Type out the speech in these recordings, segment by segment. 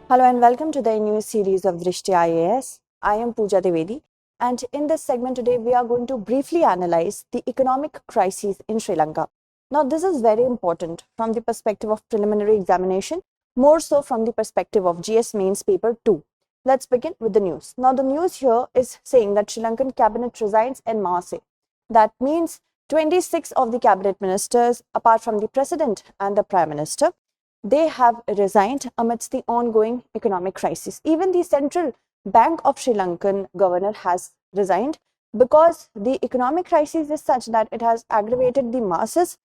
Hello and welcome to the new series of Drishti IAS. I am Pooja Devedi, and in this segment today we are going to briefly analyze the economic crises in Sri Lanka. Now this is very important from the perspective of preliminary examination, more so from the perspective of GS Mains paper 2. Let's begin with the news. Now the news here is saying that Sri Lankan cabinet resigns en masse. That means 26 of the cabinet ministers, apart from the president and the prime minister, they have resigned amidst the ongoing economic crisis. Even the Central Bank of Sri Lankan governor has resigned because the economic crisis is such that it has aggravated the masses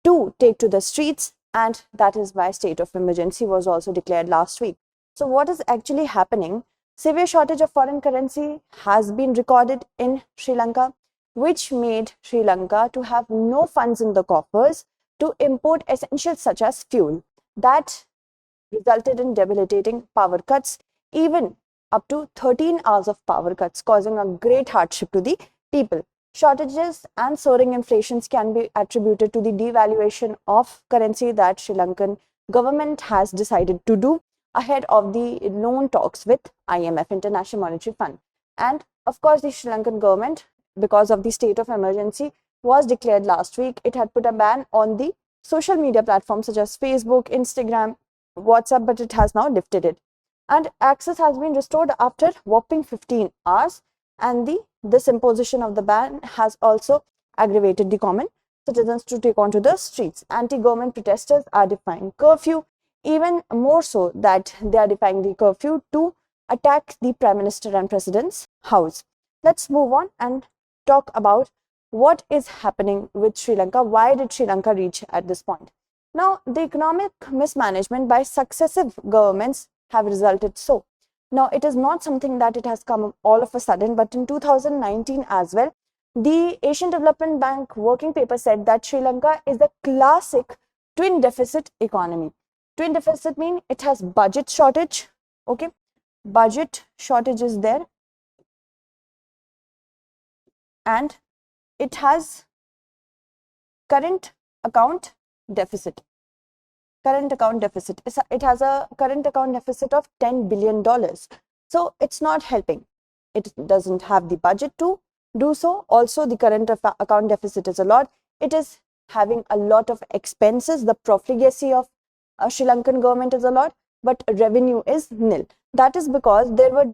to take to the streets, and that is why state of emergency was also declared last week. So what is actually happening? Severe shortage of foreign currency has been recorded in Sri Lanka, which made Sri Lanka to have no funds in the coffers to import essentials such as fuel. That resulted in debilitating power cuts, even up to 13 hours of power cuts, causing a great hardship to the people. Shortages and soaring inflations can be attributed to the devaluation of currency that Sri Lankan government has decided to do ahead of the loan talks with IMF, International Monetary Fund. And of course, the Sri Lankan government, because of the state of emergency, was declared last week. It had put a ban on the social media platforms such as Facebook, Instagram, WhatsApp, but it has now lifted it. And access has been restored after whopping 15 hours. And this imposition of the ban has also aggravated the common citizens to take onto the streets. Anti-government protesters are defying curfew, even more so that they are defying the curfew to attack the Prime Minister and President's house. Let's move on and talk about what is happening with Sri Lanka. Why did Sri Lanka reach at this point? Now, the economic mismanagement by successive governments have resulted so. Now, it is not something that it has come all of a sudden, but in 2019 as well, the Asian Development Bank working paper said that Sri Lanka is a classic twin deficit economy. Twin deficit means it has budget shortage, okay? Budget shortage is there, and it has current account deficit. Current account deficit. It has a current account deficit of $10 billion. So it's not helping. It doesn't have the budget to do so. Also, the current account deficit is a lot. It is having a lot of expenses. The profligacy of Sri Lankan government is a lot, but revenue is nil. That is because there were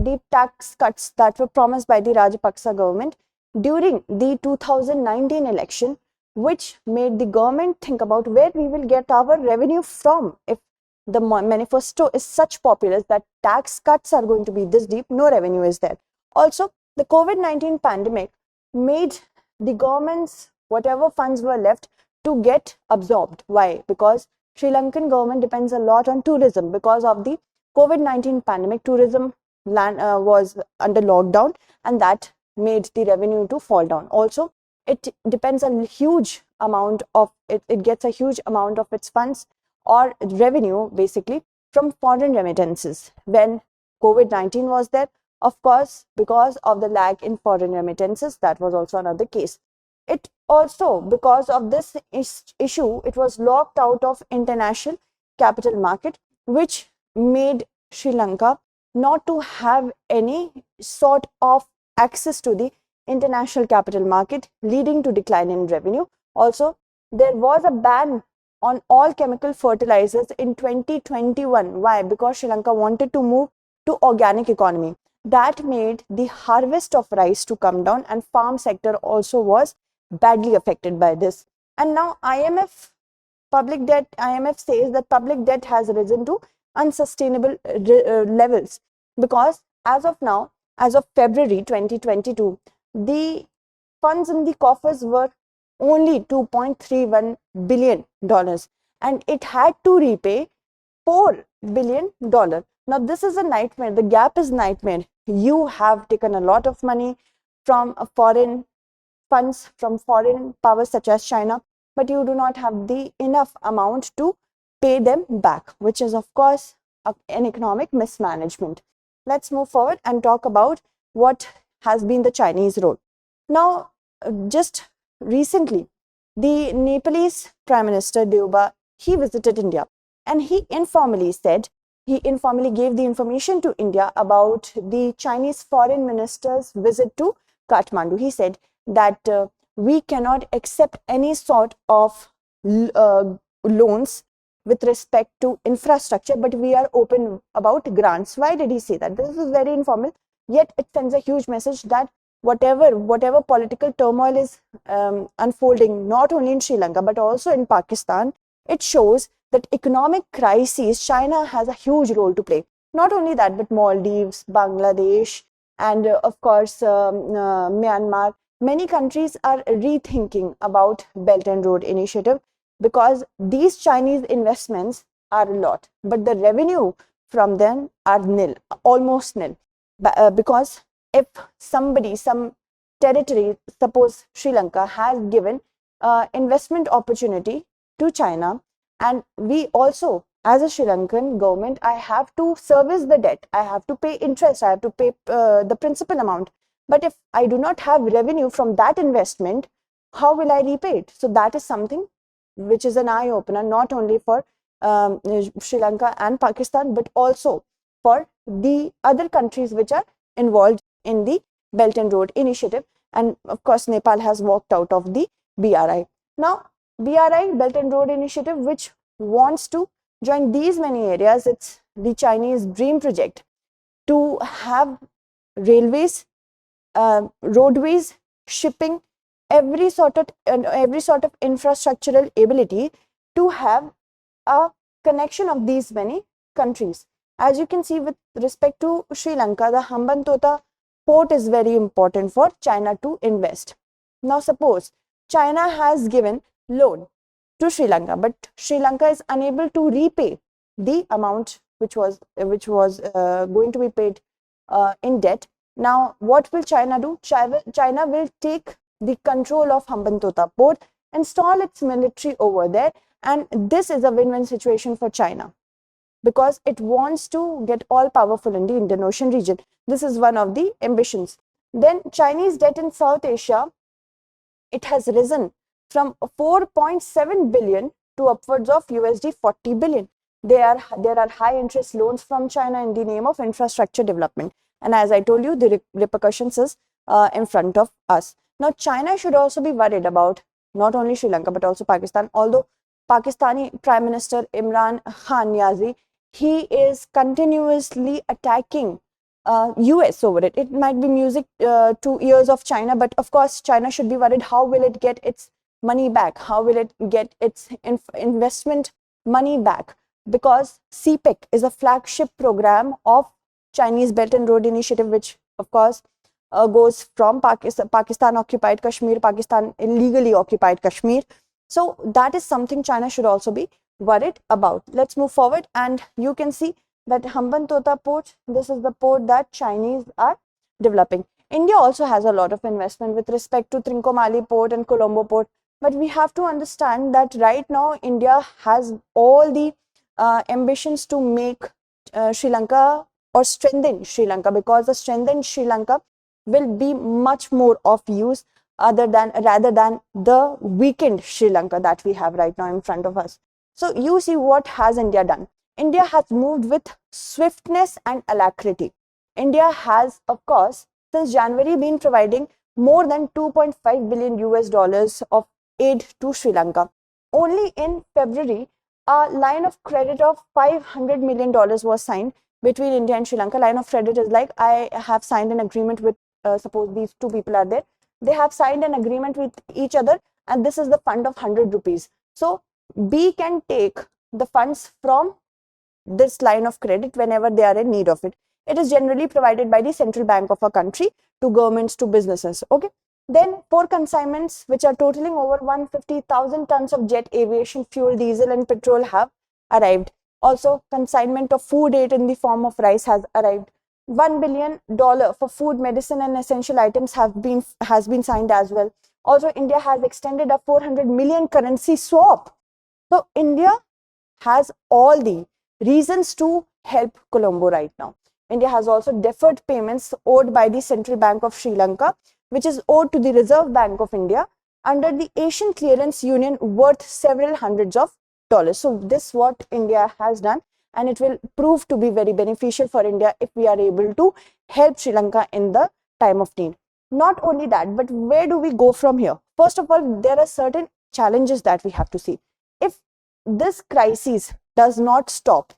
deep tax cuts that were promised by the Rajapaksa government during the 2019 election, which made the government think about where we will get our revenue from. If the manifesto is such popular that tax cuts are going to be this deep, no revenue is there. Also, the COVID-19 pandemic made the government's whatever funds were left to get absorbed. Why? Because Sri Lankan government depends a lot on tourism. Because of the COVID-19 pandemic, tourism was under lockdown, and that made the revenue to fall down. Also, it depends a huge amount of it gets a huge amount of its funds or revenue basically from foreign remittances. When COVID-19 was there, of course, because of the lag in foreign remittances, that was also another case. It also, because of this issue, it was locked out of international capital market, which made Sri Lanka not to have any sort of access to the international capital market, leading to decline in revenue. Also, there was a ban on all chemical fertilizers in 2021. Why? Because Sri Lanka wanted to move to organic economy. That made the harvest of rice to come down, and farm sector also was badly affected by this. And now IMF says that public debt has risen to unsustainable levels, because as of now, as of February 2022, the funds in the coffers were only $2.31 billion, and it had to repay $4 billion. Now, this is a nightmare. The gap is nightmare. You have taken a lot of money from foreign funds, from foreign powers such as China, but you do not have the enough amount to pay them back, which is, of course, an economic mismanagement. Let's move forward and talk about what has been the Chinese role. Now, just recently, the Nepalese Prime Minister Deuba, he visited India, and he informally said he informally gave the information to India about the Chinese foreign minister's visit to Kathmandu. He said that we cannot accept any sort of loans with respect to infrastructure, but we are open about grants. Why did he say that? This is very informal, yet it sends a huge message that whatever political turmoil is unfolding, not only in Sri Lanka, but also in Pakistan, it shows that economic crises, China has a huge role to play. Not only that, but Maldives, Bangladesh, and of course, Myanmar, many countries are rethinking about Belt and Road Initiative, because these Chinese investments are a lot, but the revenue from them are nil, almost nil. Because if some territory, suppose Sri Lanka, has given investment opportunity to China, and we also, as a Sri Lankan government, I have to service the debt, I have to pay interest, I have to pay the principal amount. But if I do not have revenue from that investment, how will I repay it? So that is something which is an eye-opener, not only for Sri Lanka and Pakistan, but also for the other countries which are involved in the Belt and Road Initiative. And of course, Nepal has walked out of the BRI. Now, BRI, Belt and Road Initiative, which wants to join these many areas, it's the Chinese dream project to have railways, roadways, shipping, every sort of infrastructural ability to have a connection of these many countries. As you can see, with respect to Sri Lanka, the Hambantota port is very important for China to invest. Now, suppose China has given loan to Sri Lanka, but Sri Lanka is unable to repay the amount which was going to be paid in debt. Now, what will China do? China will take the control of Hambantota port, install its military over there, and this is a win-win situation for China, because it wants to get all powerful in the Indian Ocean region. This is one of the ambitions. Then Chinese debt in South Asia, it has risen from 4.7 billion to upwards of $40 billion. There are high interest loans from China in the name of infrastructure development. And as I told you, the repercussions is in front of us. Now, China should also be worried about not only Sri Lanka, but also Pakistan. Although Pakistani Prime Minister Imran Khan Niazi, he is continuously attacking US over it. It might be music to ears of China, but of course, China should be worried. How will it get its money back? How will it get its investment money back? Because CPEC is a flagship program of Chinese Belt and Road Initiative, which of course goes from Pakistan occupied Kashmir, Pakistan illegally occupied Kashmir. So that is something China should also be worried about. Let's move forward, and you can see that Hambantota port, this is the port that Chinese are developing. India also has a lot of investment with respect to Trincomalee port and Colombo port, but we have to understand that right now India has all the ambitions to make Sri Lanka or strengthen Sri Lanka, because the strengthened Sri Lanka will be much more of use rather than the weakened Sri Lanka that we have right now in front of us. So you see, what has India done? India has moved with swiftness and alacrity. India has, of course, since January been providing more than $2.5 billion of aid to Sri Lanka. Only in February, a line of credit of $500 million was signed between India and Sri Lanka. Line of credit is like, I have signed an agreement with, suppose these two people are there, they have signed an agreement with each other, and this is the fund of 100 rupees. So B can take the funds from this line of credit whenever they are in need of it. It is generally provided by the central bank of a country to governments, to businesses. Okay. Then 4 consignments which are totaling over 150,000 tons of jet aviation fuel, diesel and petrol have arrived. Also, consignment of food aid in the form of rice has arrived. $1 billion for food, medicine and essential items has been signed as well. Also, India has extended a 400 million currency swap. So India has all the reasons to help Colombo right now. India has also deferred payments owed by the Central Bank of Sri Lanka, which is owed to the Reserve Bank of India under the Asian Clearance Union, worth several hundreds of dollars. So this is what India has done. and it will prove to be very beneficial for India if we are able to help Sri Lanka in the time of need. Not only that, but where do we go from here? First of all, there are certain challenges that we have to see. If this crisis does not stop,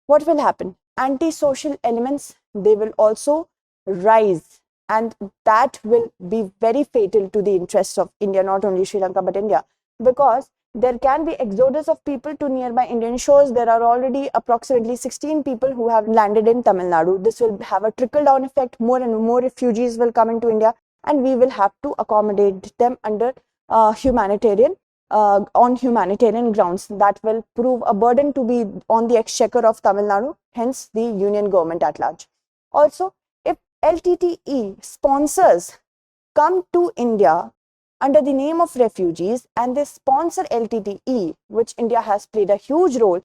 what will happen? Anti-social elements, they will also rise, and that will be very fatal to the interests of India, not only Sri Lanka but India, because there can be exodus of people to nearby Indian shores. There are already approximately 16 people who have landed in Tamil Nadu. This will have a trickle-down effect. More and more refugees will come into India, and we will have to accommodate them under humanitarian on humanitarian grounds. That will prove a burden to be on the exchequer of Tamil Nadu, hence the union government at large. Also, if LTTE sponsors come to India under the name of refugees and they sponsor LTTE, which India has played a huge role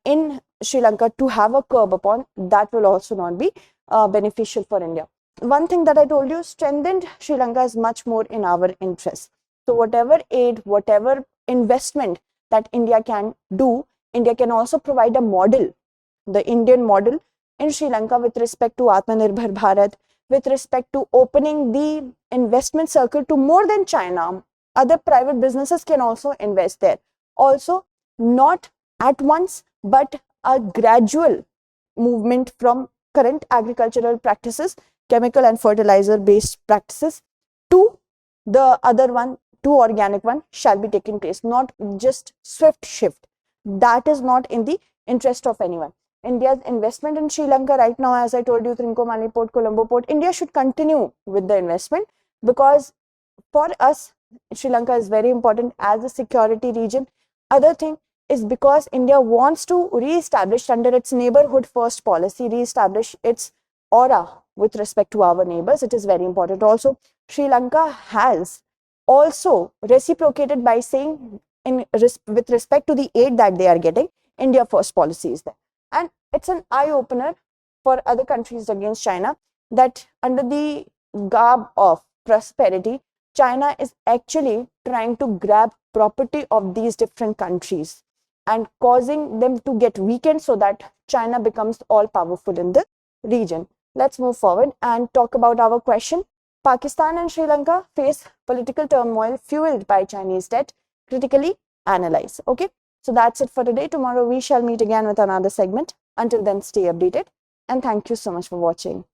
in Sri Lanka to have a curb upon, that will also not be beneficial for India. One thing that I told you, strengthened Sri Lanka is much more in our interest. So whatever aid, whatever investment that India can do, India can also provide a model, the Indian model in Sri Lanka with respect to Atmanirbhar Bharat, with respect to opening the investment circle to more than China. Other private businesses can also invest there. Also, not at once, but a gradual movement from current agricultural practices, chemical and fertilizer based practices, to the other one, to organic one, shall be taking place, not just swift shift. That is not in the interest of anyone. India's investment in Sri Lanka right now, as I told you, Trincomalee Port, Colombo Port, India should continue with the investment, because for us, Sri Lanka is very important as a security region. Other thing is because India wants to re-establish under its neighborhood first policy, re-establish its aura with respect to our neighbors. It is very important. Also, Sri Lanka has also reciprocated by saying, with respect to the aid that they are getting, India first policy is there. And it's an eye-opener for other countries against China that under the garb of prosperity, China is actually trying to grab property of these different countries and causing them to get weakened so that China becomes all-powerful in the region. Let's move forward and talk about our question. Pakistan and Sri Lanka face political turmoil fueled by Chinese debt. Critically analyze. Okay, so that's it for today. Tomorrow we shall meet again with another segment. Until then, stay updated, and thank you so much for watching.